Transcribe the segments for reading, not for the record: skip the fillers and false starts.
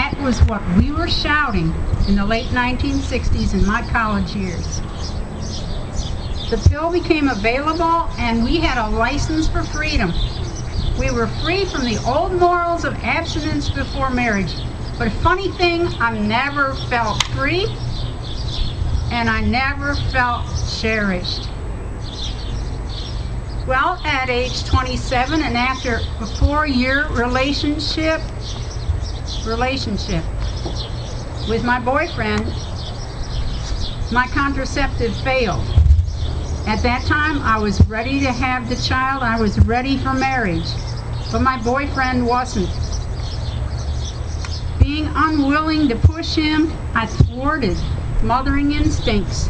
That was what we were shouting in the late 1960s in my college years. The pill became available and we had a license for freedom. We were free from the old morals of abstinence before marriage. But a funny thing, I never felt free and I never felt cherished. Well, at age 27 and after a 4-year relationship with my boyfriend, my contraceptive failed. At that time, I was ready to have the child. I was ready for marriage, but my boyfriend wasn't. Being unwilling to push him, I thwarted mothering instincts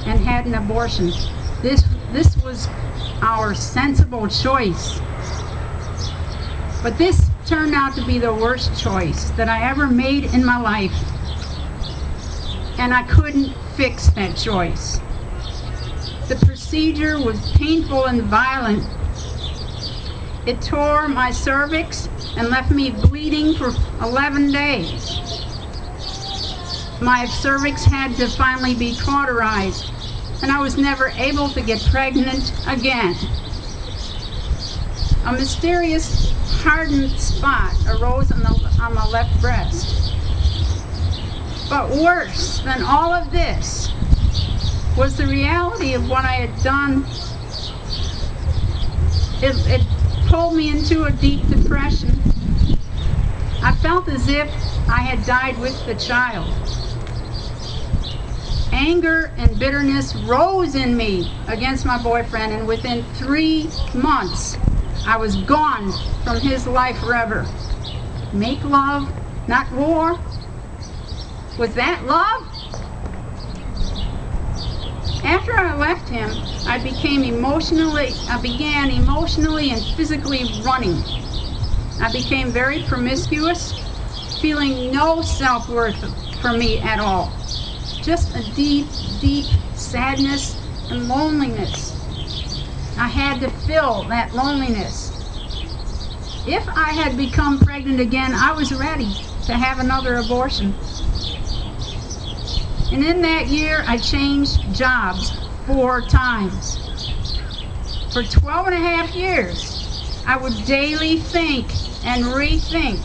and had an abortion. This was our sensible choice. But this turned out to be the worst choice that I ever made in my life. And I couldn't fix that choice. The procedure was painful and violent. It tore my cervix and left me bleeding for 11 days. My cervix had to finally be cauterized, and I was never able to get pregnant again. A mysterious hardened spot arose on my left breast. But worse than all of this was the reality of what I had done. It pulled me into a deep depression. I felt as if I had died with the child. Anger and bitterness rose in me against my boyfriend, and within 3 months, I was gone from his life forever. Make love, not war. Was that love? After I left him, I began emotionally and physically running. I became very promiscuous, feeling no self-worth for me at all. Just a deep, deep sadness and loneliness. I had to fill that loneliness. If I had become pregnant again, I was ready to have another abortion. And in that year, I changed jobs 4 times. For 12 and a half years, I would daily think and rethink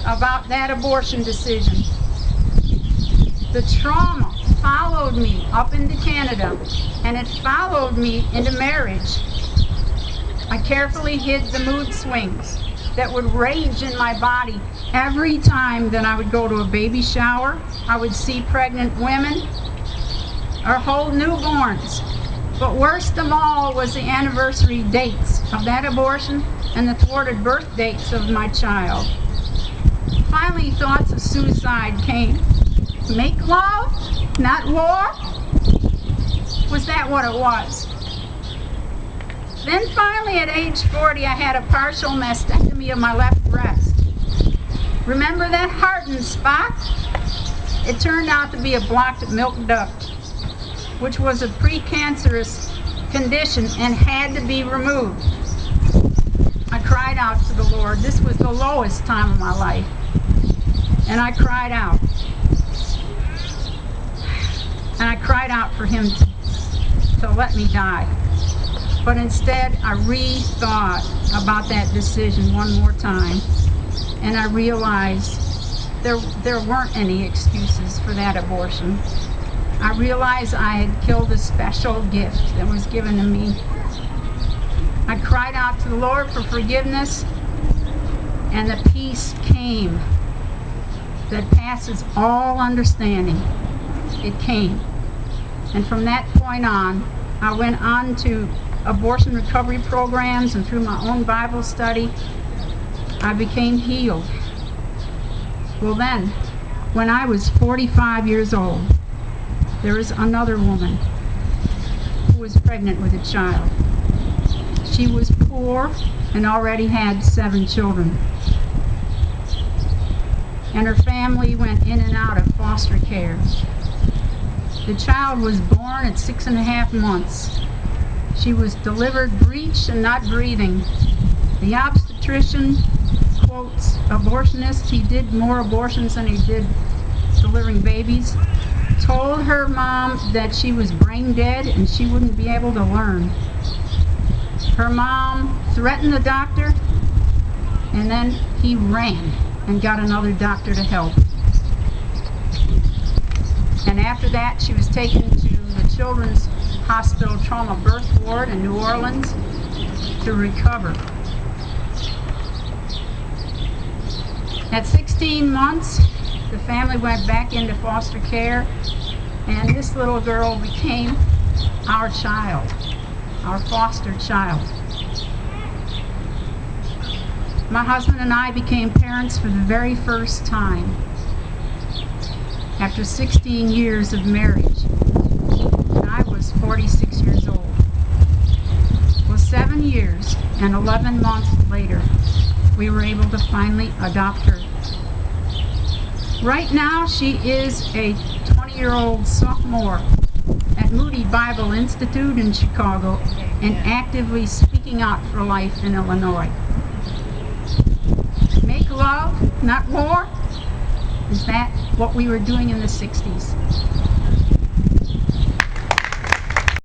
about that abortion decision. The trauma followed me up into Canada, and it followed me into marriage. I carefully hid the mood swings that would rage in my body every time that I would go to a baby shower. I would see pregnant women or hold newborns. But worst of all was the anniversary dates of that abortion and the thwarted birth dates of my child. Finally, thoughts of suicide came. Make love, not war? Was that what it was? Then finally at age 40, I had a partial mastectomy of my left breast. Remember that hardened spot? It turned out to be a blocked milk duct, which was a precancerous condition and had to be removed. I cried out to the Lord. This was the lowest time of my life. And I cried out. And I cried out for him to let me die. But instead, I rethought about that decision one more time. And I realized there weren't any excuses for that abortion. I realized I had killed a special gift that was given to me. I cried out to the Lord for forgiveness, and the peace came that passes all understanding. It came. And from that point on, I went on to abortion recovery programs, and through my own Bible study, I became healed. Well then, when I was 45 years old, there was another woman who was pregnant with a child. She was poor and already had 7 children. And her family went in and out of foster care. The child was born at 6.5 months. She was delivered breech and not breathing. The obstetrician quotes abortionist, he did more abortions than he did delivering babies, told her mom that she was brain dead and she wouldn't be able to learn. Her mom threatened the doctor, and then he ran and got another doctor to help. And after that, she was taken to the Children's Hospital Trauma Birth Ward in New Orleans to recover. At 16 months, the family went back into foster care, and this little girl became our child, our foster child. My husband and I became parents for the very first time after 16 years of marriage, and I was 46 years old. Well, 7 years and 11 months later, we were able to finally adopt her. Right now, she is a 20-year-old sophomore at Moody Bible Institute in Chicago and actively speaking out for life in Illinois. Make love, not war. Is that what we were doing in the 60s?